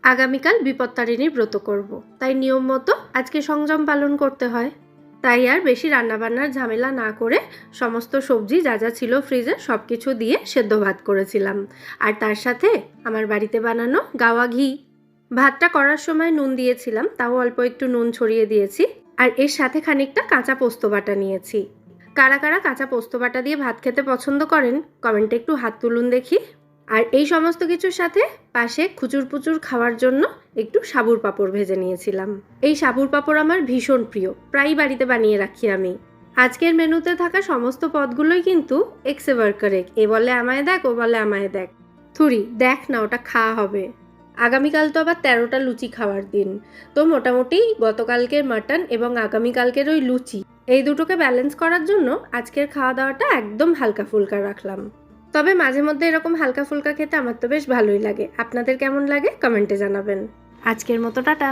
আগামীকাল বিপত্তারিণীর ব্রত করব, তাই নিয়ম মতো আজকে সংযম পালন করতে হয়। তাই আর বেশি রান্নাবান্নার ঝামেলা না করে সমস্ত সবজি যা যা ছিল ফ্রিজে সব কিছু দিয়ে সেদ্ধ ভাত করেছিলাম। আর তার সাথে আমার বাড়িতে বানানো গাওয়া ঘি। ভাতটা করার সময় নুন দিয়েছিলাম, তাও অল্প একটু নুন ছড়িয়ে দিয়েছি। আর এর সাথে খানিকটা কাঁচা পোস্ত বাটা নিয়েছি। কারা কারা কাঁচা পোস্ত বাটা দিয়ে ভাত খেতে পছন্দ করেন কমেন্টে একটু হাত তুলুন দেখি। আর এই সমস্ত কিছুর সাথে পাশে খুচুর পুচুর খাওয়ার জন্য একটু সাবুর পাঁপড় ভেজে নিয়েছিলাম। এই সাবুর পাঁপড় আমার ভীষণ প্রিয়, প্রায়ই বাড়িতে বানিয়ে রাখি আমি। আজকের মেনুতে থাকা সমস্ত পদগুলোই কিন্তু এক্সে ওয়ার্কারে, এ বলে আমায় দেখ, ও বলে আমায় দেখ। থুরি দেখ না, ওটা খাওয়া হবে। আগামীকাল তো আবার 13টা লুচি খাওয়ার দিন, তো মোটামুটি গতকালকের মাটন এবং আগামীকালকের ওই লুচি, এই দুটোকে ব্যালেন্স করার জন্য আজকের খাওয়া দাওয়াটা একদম হালকা ফুলকা রাখলাম। তবে মাঝে মধ্যে এরকম হালকা ফুলকা খেতে আমার তো বেশ ভালোই লাগে। আপনাদের কেমন লাগে কমেন্টে জানাবেন। আজকের মতো টাটা।